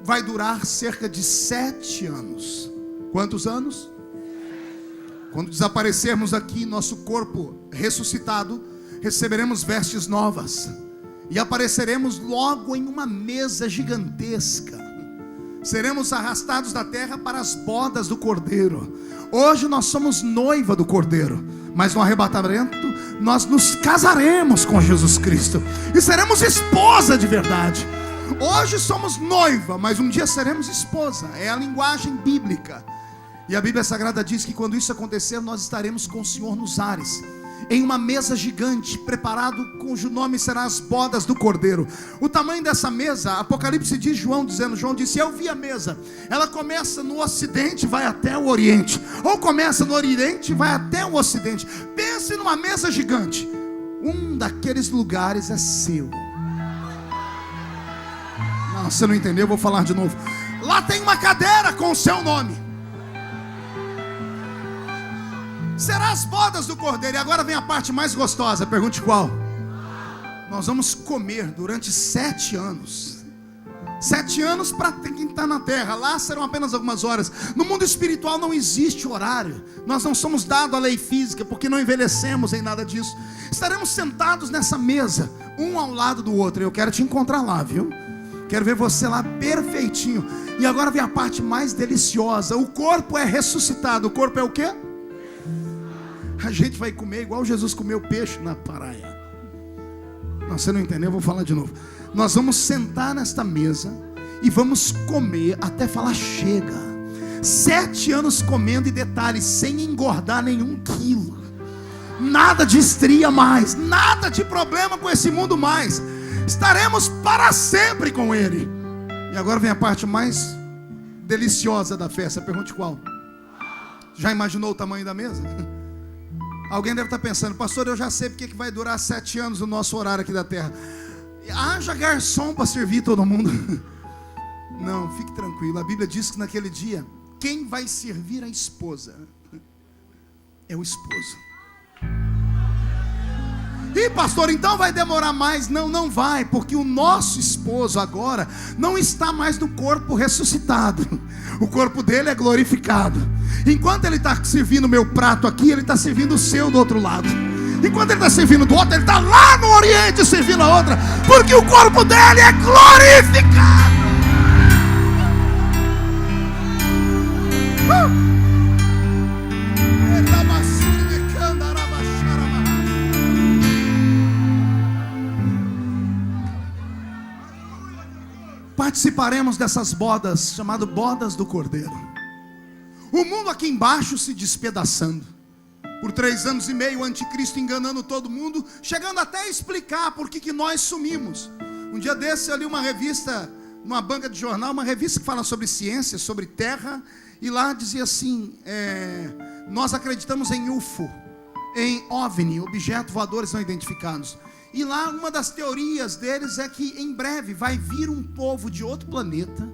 vai durar cerca de 7 anos. Quantos anos? Quando desaparecermos aqui, nosso corpo ressuscitado, receberemos vestes novas e apareceremos logo em uma mesa gigantesca. Seremos arrastados da terra para as bodas do Cordeiro. Hoje nós somos noiva do Cordeiro, mas no arrebatamento nós nos casaremos com Jesus Cristo e seremos esposa de verdade. Hoje somos noiva, mas um dia seremos esposa. É a linguagem bíblica. E a Bíblia Sagrada diz que quando isso acontecer, nós estaremos com o Senhor nos ares, em uma mesa gigante, preparado, cujo nome será as bodas do Cordeiro. O tamanho dessa mesa, Apocalipse diz, João disse: eu vi a mesa, ela começa no ocidente, vai até o oriente, ou começa no oriente, vai até o ocidente. Pense numa mesa gigante. Um daqueles lugares é seu. Não, você não entendeu, eu vou falar de novo. Lá tem uma cadeira com o seu nome. Será as bodas do Cordeiro. E agora vem a parte mais gostosa. Pergunte qual? Nós vamos comer durante 7 anos. 7 anos para quem está na terra. Lá serão apenas algumas horas. No mundo espiritual não existe horário. Nós não somos dados à lei física, porque não envelhecemos em nada disso. Estaremos sentados nessa mesa, um ao lado do outro. Eu quero te encontrar lá, viu? Quero ver você lá perfeitinho. E agora vem a parte mais deliciosa. O corpo é ressuscitado. O corpo é o quê? A gente vai comer igual Jesus comeu peixe na praia. Não, você não entendeu, eu vou falar de novo. Nós vamos sentar nesta mesa e vamos comer até falar chega. 7 anos comendo, e detalhe, sem engordar nenhum quilo. Nada de estria mais, nada de problema com esse mundo mais. Estaremos para sempre com Ele. E agora vem a parte mais deliciosa da festa. Pergunte qual? Já imaginou o tamanho da mesa? Alguém deve estar pensando: pastor, eu já sei porque que vai durar 7 anos o nosso horário aqui da terra. Haja garçom para servir todo mundo. Não, fique tranquilo. A Bíblia diz que naquele dia quem vai servir a esposa é o esposo. E pastor, então vai demorar mais? Não, não vai, porque o nosso esposo agora não está mais no corpo ressuscitado. O corpo dele é glorificado. Enquanto ele está servindo o meu prato aqui, ele está servindo o seu do outro lado. Enquanto ele está servindo do outro, ele está lá no Oriente servindo a outra, porque o corpo dele é glorificado. Participaremos dessas bodas, chamado bodas do Cordeiro. O mundo aqui embaixo se despedaçando. Por 3 anos e meio o anticristo enganando todo mundo, chegando até a explicar por que nós sumimos. Um dia desse eu li uma revista, numa banca de jornal, uma revista que fala sobre ciência, sobre terra, e lá dizia assim, nós acreditamos em UFO, em OVNI, objetos voadores não identificados. E lá uma das teorias deles é que em breve vai vir um povo de outro planeta,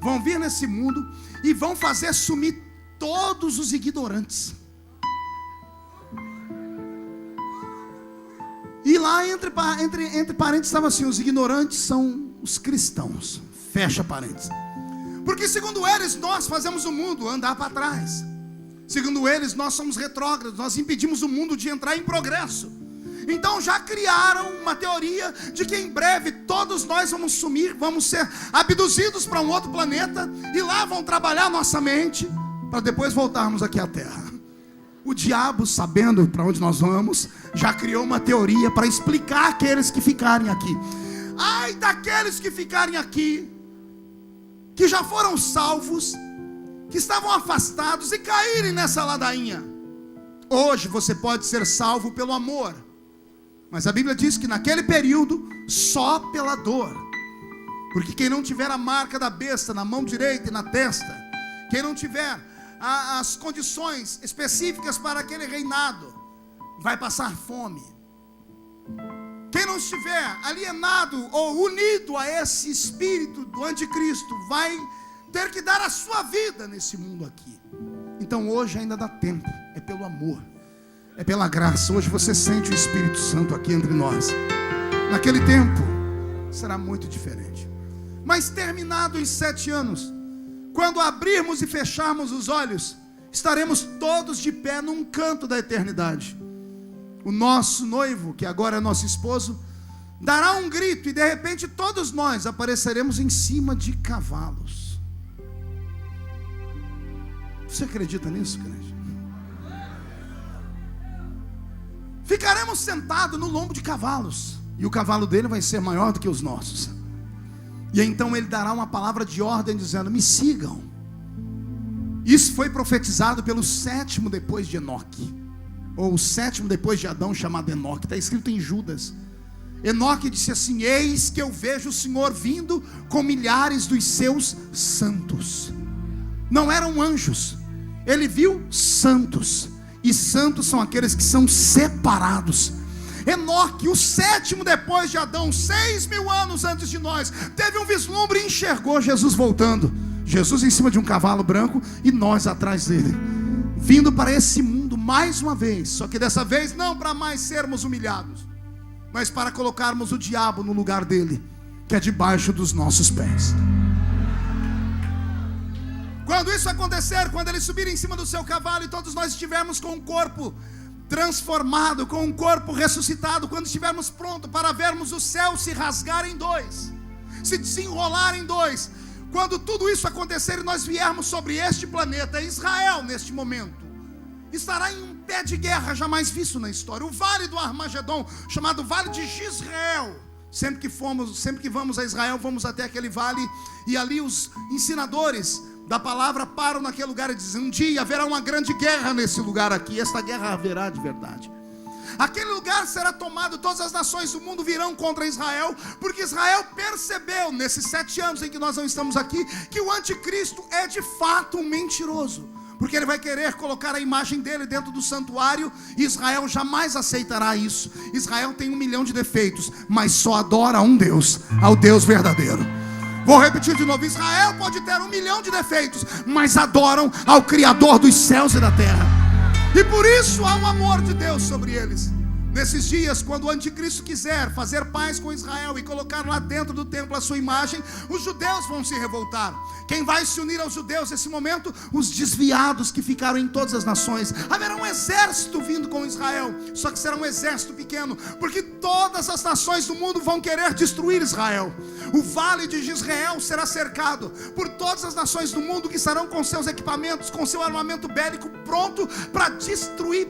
vão vir nesse mundo e vão fazer sumir todos os ignorantes. E lá entre parênteses estava assim, os ignorantes são os cristãos, fecha parênteses. Porque segundo eles nós fazemos o mundo andar para trás. Segundo eles nós somos retrógrados, nós impedimos o mundo de entrar em progresso. Então já criaram uma teoria de que em breve todos nós vamos sumir, vamos ser abduzidos para um outro planeta, e lá vão trabalhar nossa mente, para depois voltarmos aqui à Terra. O diabo, sabendo para onde nós vamos, já criou uma teoria para explicar aqueles que ficarem aqui. Ai daqueles que ficarem aqui, que já foram salvos, que estavam afastados e caírem nessa ladainha. Hoje você pode ser salvo pelo amor, mas a Bíblia diz que naquele período, só pela dor. Porque quem não tiver a marca da besta na mão direita e na testa, quem não tiver as condições específicas para aquele reinado, vai passar fome. Quem não estiver alienado ou unido a esse espírito do anticristo, vai ter que dar a sua vida nesse mundo aqui. Então hoje ainda dá tempo, é pelo amor, é pela graça. Hoje você sente o Espírito Santo aqui entre nós. Naquele tempo será muito diferente. Mas terminado os 7 anos, quando abrirmos e fecharmos os olhos, estaremos todos de pé num canto da eternidade. O nosso noivo, que agora é nosso esposo, dará um grito, e de repente todos nós apareceremos em cima de cavalos. Você acredita nisso, crente? Ficaremos sentados no lombo de cavalos, e o cavalo dele vai ser maior do que os nossos. E então ele dará uma palavra de ordem dizendo: me sigam. Isso foi profetizado pelo 7º depois de Enoque, ou o 7º depois de Adão, chamado Enoque. Está escrito em Judas. Enoque disse assim: eis que eu vejo o Senhor vindo com milhares dos seus santos. Não eram anjos, ele viu santos. E santos são aqueles que são separados. Enoque, o 7º depois de Adão, 6.000 anos antes de nós, teve um vislumbre e enxergou Jesus voltando. Jesus em cima de um cavalo branco e nós atrás dele, vindo para esse mundo mais uma vez. Só que dessa vez não para mais sermos humilhados, mas para colocarmos o diabo no lugar dele, que é debaixo dos nossos pés. Quando isso acontecer, quando ele subir em cima do seu cavalo e todos nós estivermos com um corpo transformado, com um corpo ressuscitado, quando estivermos prontos para vermos o céu se rasgar em dois, se desenrolar em dois, quando tudo isso acontecer e nós viermos sobre este planeta, Israel neste momento estará em um pé de guerra jamais visto na história. O vale do Armagedon, chamado Vale de Jezreel. Sempre que vamos a Israel, vamos até aquele vale, e ali os ensinadores da palavra param naquele lugar e dizem: um dia haverá uma grande guerra nesse lugar aqui. E esta guerra haverá de verdade. Aquele lugar será tomado, todas as nações do mundo virão contra Israel, porque Israel percebeu nesses 7 anos em que nós não estamos aqui, que o anticristo é de fato um mentiroso, porque ele vai querer colocar a imagem dele dentro do santuário, e Israel jamais aceitará isso. Israel tem 1 milhão de defeitos, mas só adora um Deus, ao Deus verdadeiro. Vou repetir de novo: Israel pode ter 1 milhão de defeitos, mas adoram ao Criador dos céus e da terra, e por isso há o amor de Deus sobre eles. Nesses dias, quando o anticristo quiser fazer paz com Israel e colocar lá dentro do templo a sua imagem, os judeus vão se revoltar. Quem vai se unir aos judeus nesse momento? Os desviados que ficaram em todas as nações. Haverá um exército vindo com Israel, só que será um exército pequeno, porque todas as nações do mundo vão querer destruir Israel. O vale de Jezreel será cercado por todas as nações do mundo, que estarão com seus equipamentos, com seu armamento bélico pronto para destruir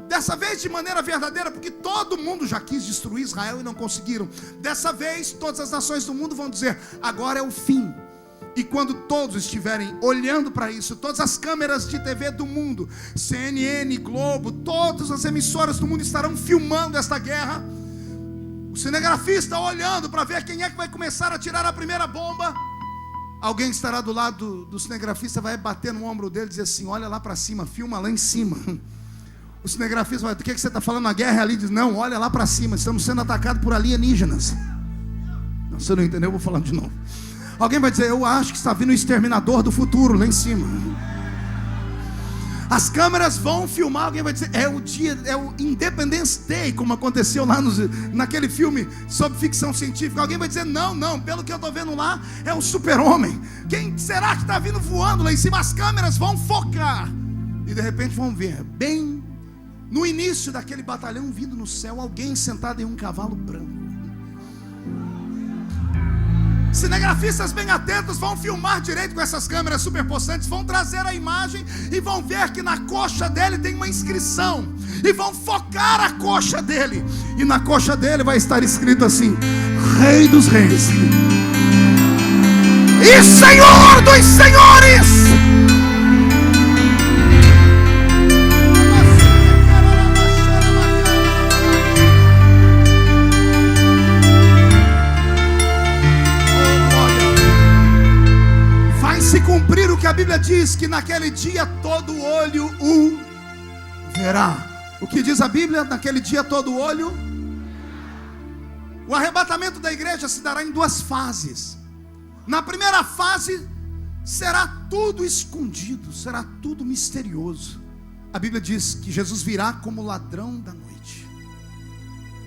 dessa vez de maneira verdadeira, porque todo mundo já quis destruir Israel e não conseguiram. Dessa vez todas as nações do mundo vão dizer: agora é o fim. E quando todos estiverem olhando para isso, todas as câmeras de TV do mundo, CNN, Globo, todas as emissoras do mundo estarão filmando esta guerra. O cinegrafista olhando para ver quem é que vai começar a tirar a primeira bomba. Alguém estará do lado do cinegrafista, vai bater no ombro dele e dizer assim: olha lá para cima, filma lá em cima. O cinegrafista vai: o que você está falando? A guerra é ali. Diz: não, olha lá para cima, estamos sendo atacados por alienígenas. Não, você não entendeu, eu vou falar de novo. Alguém vai dizer: eu acho que está vindo o exterminador do futuro lá em cima. As câmeras vão filmar. Alguém vai dizer: é o Independence Day, como aconteceu lá naquele filme sobre ficção científica. Alguém vai dizer: não, pelo que eu estou vendo lá, é o Super-Homem. Quem será que está vindo voando lá em cima? As câmeras vão focar, e de repente vão ver, bem no início daquele batalhão vindo no céu, alguém sentado em um cavalo branco. Cinegrafistas bem atentos vão filmar direito com essas câmeras super possantes, vão trazer a imagem e vão ver que na coxa dele tem uma inscrição, e vão focar a coxa dele, e na coxa dele vai estar escrito assim: Rei dos Reis e Senhor dos Senhores. Se cumprir o que a Bíblia diz, que naquele dia todo olho o verá. O que diz a Bíblia? Naquele dia todo olho. O arrebatamento da igreja se dará em 2 fases. Na primeira fase será tudo escondido, será tudo misterioso. A Bíblia diz que Jesus virá como ladrão da noite.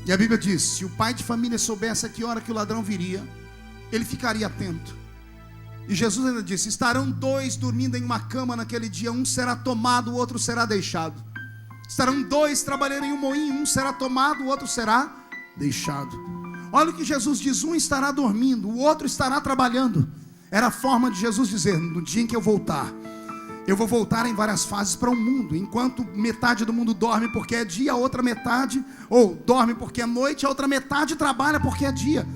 E a Bíblia diz: se o pai de família soubesse a que hora que o ladrão viria, ele ficaria atento. E Jesus ainda disse: estarão 2 dormindo em uma cama naquele dia, um será tomado, o outro será deixado. Estarão 2 trabalhando em um moinho, um será tomado, o outro será deixado. Olha o que Jesus diz: um estará dormindo, o outro estará trabalhando. Era a forma de Jesus dizer: no dia em que eu vou voltar em várias fases para o mundo. Enquanto metade do mundo dorme porque é dia, a outra metade, ou dorme porque é noite, a outra metade trabalha porque é dia.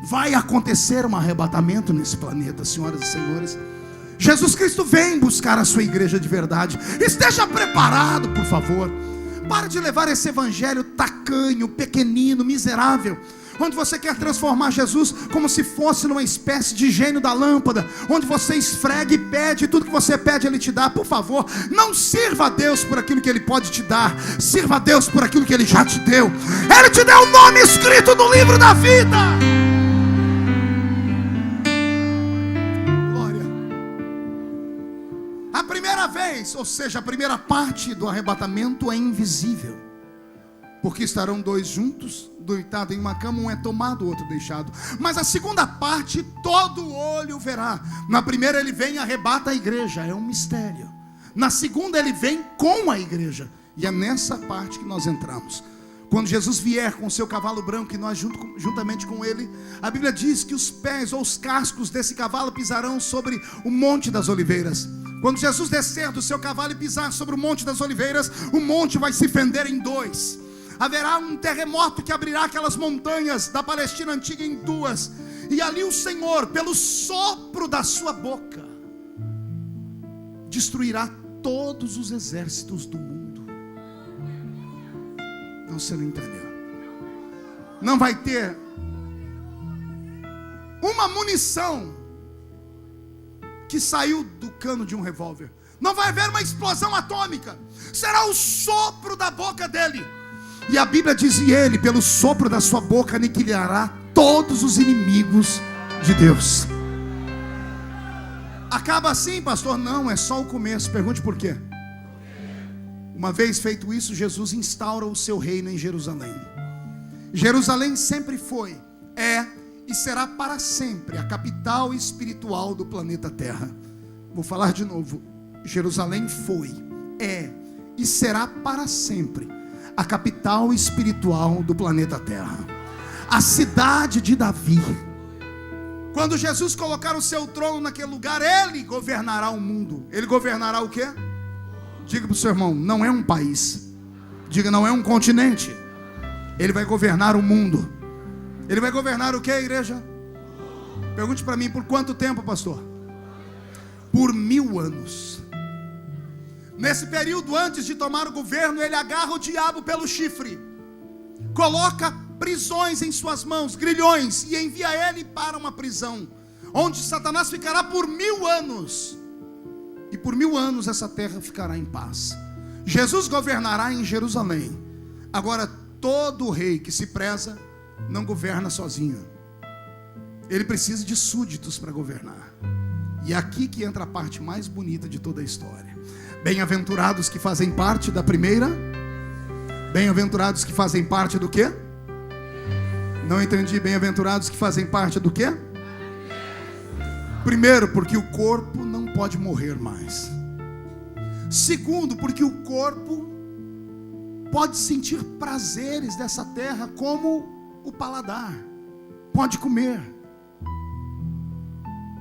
Vai acontecer um arrebatamento nesse planeta, senhoras e senhores. Jesus Cristo vem buscar a sua igreja de verdade. Esteja preparado, por favor. Pare de levar esse evangelho tacanho, pequenino, miserável, onde você quer transformar Jesus como se fosse numa espécie de gênio da lâmpada, onde você esfrega e pede, e tudo que você pede Ele te dá. Por favor, não sirva a Deus por aquilo que Ele pode te dar, sirva a Deus por aquilo que Ele já te deu. Ele te deu o nome escrito no livro da vida. A primeira vez, ou seja, a primeira parte do arrebatamento é invisível, porque estarão 2 juntos, deitados em uma cama, um é tomado, o outro deixado. Mas a segunda parte, todo olho verá. Na primeira ele vem e arrebata a igreja, é um mistério. Na segunda ele vem com a igreja, e é nessa parte que nós entramos. Quando Jesus vier com o seu cavalo branco e nós juntamente com ele, a Bíblia diz que os pés ou os cascos desse cavalo pisarão sobre o Monte das Oliveiras. Quando Jesus descer do seu cavalo e pisar sobre o Monte das Oliveiras, o monte vai se fender em 2. Haverá um terremoto que abrirá aquelas montanhas da Palestina antiga em 2. E ali o Senhor, pelo sopro da sua boca, destruirá todos os exércitos do mundo. Não, você não entendeu. Não vai ter uma munição que saiu do cano de um revólver. Não vai haver uma explosão atômica. Será o sopro da boca dele. E a Bíblia diz: e ele, pelo sopro da sua boca, aniquilará todos os inimigos de Deus. Acaba assim, pastor? Não, é só o começo. Pergunte por quê. Uma vez feito isso, Jesus instaura o seu reino em Jerusalém. Jerusalém sempre foi, é e será para sempre a capital espiritual do planeta Terra. Vou falar de novo. Jerusalém foi, é e será para sempre a capital espiritual do planeta Terra. A cidade de Davi. Quando Jesus colocar o seu trono naquele lugar, Ele governará o mundo. Ele governará o quê? Diga para o seu irmão, não é um país. Diga, não é um continente. Ele vai governar o mundo. Ele vai governar o quê, igreja? Pergunte para mim, por quanto tempo, pastor? Por 1000 anos. Nesse período, antes de tomar o governo, ele agarra o diabo pelo chifre, coloca prisões em suas mãos, grilhões, e envia ele para uma prisão, onde Satanás ficará por 1000 anos. E por 1000 anos essa terra ficará em paz. Jesus governará em Jerusalém. Agora, todo rei que se preza não governa sozinho. Ele precisa de súditos para governar. E é aqui que entra a parte mais bonita de toda a história. Bem-aventurados que fazem parte da primeira. Bem-aventurados que fazem parte do quê? Não entendi. Bem-aventurados que fazem parte do quê? Primeiro, porque o corpo não pode morrer mais. Segundo, porque o corpo pode sentir prazeres dessa terra, como o paladar, pode comer.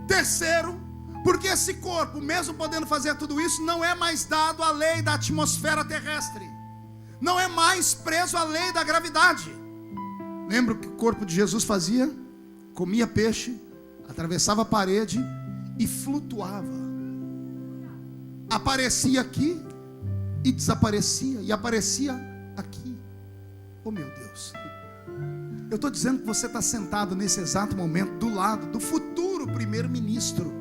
Terceiro, porque esse corpo, mesmo podendo fazer tudo isso, não é mais dado à lei da atmosfera terrestre, não é mais preso à lei da gravidade. Lembra o que o corpo de Jesus fazia? Comia peixe, atravessava a parede e flutuava. Aparecia aqui e desaparecia, e aparecia aqui. Oh meu Deus. Eu estou dizendo que você está sentado nesse exato momento do lado do futuro primeiro-ministro.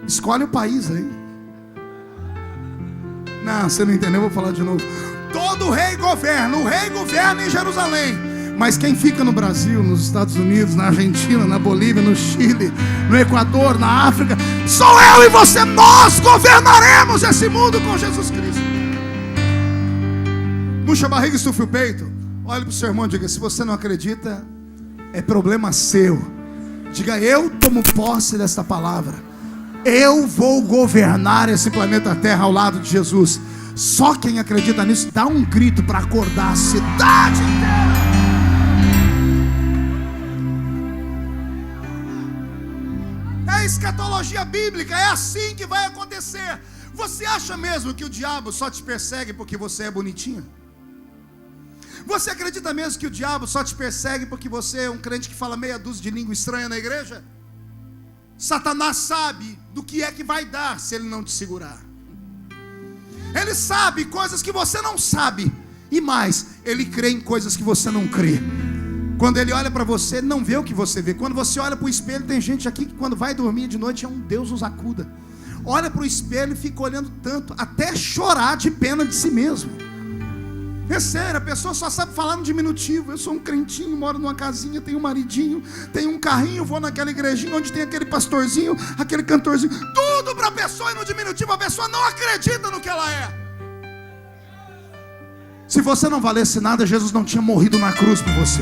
Escolhe o país aí. Não, você não entendeu, eu vou falar de novo. Todo rei governa, o rei governa em Jerusalém. Mas quem fica no Brasil, nos Estados Unidos, na Argentina, na Bolívia, no Chile, no Equador, na África, sou eu e você. Nós governaremos esse mundo com Jesus Cristo. Puxa a barriga e estufa o peito. Olhe para o seu irmão e diga, se você não acredita, é problema seu. Diga, eu tomo posse desta palavra. Eu vou governar esse planeta Terra ao lado de Jesus. Só quem acredita nisso, dá um grito para acordar a cidade inteira. É escatologia bíblica, é assim que vai acontecer. Você acha mesmo que o diabo só te persegue porque você é bonitinho? Você acredita mesmo que o diabo só te persegue porque você é um crente que fala meia dúzia de língua estranha na igreja? Satanás sabe do que é que vai dar se ele não te segurar. Ele sabe coisas que você não sabe. E mais, ele crê em coisas que você não crê. Quando ele olha para você, ele não vê o que você vê. Quando você olha para o espelho, tem gente aqui que quando vai dormir de noite é um Deus os acuda. Olha para o espelho e fica olhando tanto, até chorar de pena de si mesmo. É sério, a pessoa só sabe falar no diminutivo. Eu sou um crentinho, moro numa casinha, tenho um maridinho, tenho um carrinho, vou naquela igrejinha onde tem aquele pastorzinho, aquele cantorzinho. Tudo para a pessoa é no diminutivo. A pessoa não acredita no que ela é. Se você não valesse nada, Jesus não tinha morrido na cruz por você.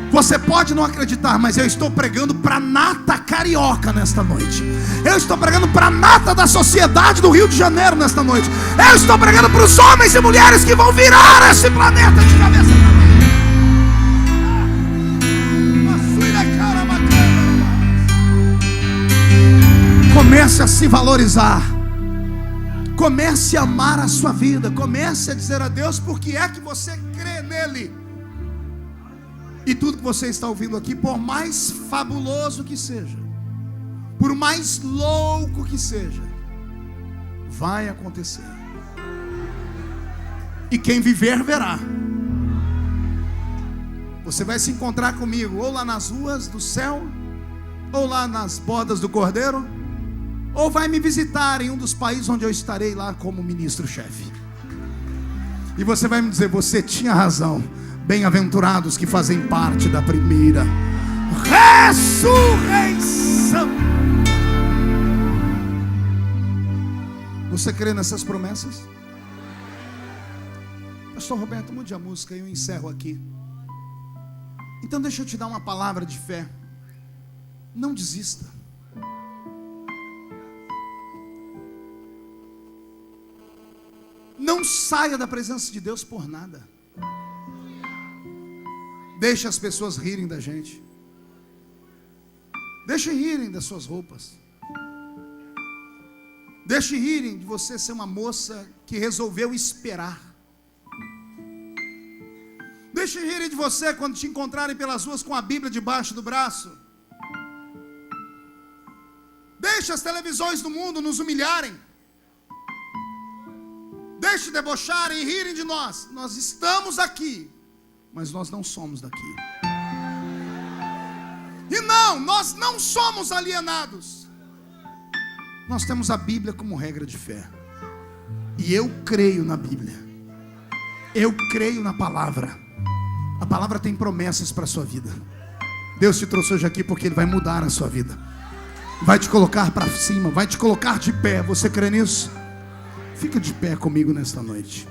Você pode não acreditar, mas eu estou pregando para a nata carioca nesta noite. Eu estou pregando para a nata da sociedade do Rio de Janeiro nesta noite. Eu estou pregando para os homens e mulheres que vão virar esse planeta de cabeça para comece a se valorizar. Comece a amar a sua vida. Comece a dizer a Deus por que é que você crê nele. E tudo que você está ouvindo aqui, por mais fabuloso que seja, por mais louco que seja, vai acontecer. E quem viver, verá. Você vai se encontrar comigo, ou lá nas ruas do céu, ou lá nas bodas do Cordeiro, ou vai me visitar em um dos países onde eu estarei lá como ministro-chefe. E você vai me dizer, você tinha razão. Bem-aventurados que fazem parte da primeira ressurreição. Você crê nessas promessas? Pastor Roberto, mude a música e eu encerro aqui. Então deixa eu te dar uma palavra de fé. Não desista. Não saia da presença de Deus por nada. Deixa as pessoas rirem da gente. Deixa rirem das suas roupas. Deixe rirem de você ser uma moça que resolveu esperar. Deixe rirem de você quando te encontrarem pelas ruas com a Bíblia debaixo do braço. Deixe as televisões do mundo nos humilharem. Deixe debocharem e rirem de nós. Nós estamos aqui, mas nós não somos daqui. E não, nós não somos alienados. Nós temos a Bíblia como regra de fé. E eu creio na Bíblia. Eu creio na palavra. A palavra tem promessas para a sua vida. Deus te trouxe hoje aqui porque Ele vai mudar a sua vida. Vai te colocar para cima, vai te colocar de pé. Você crê nisso? Fica de pé comigo nesta noite.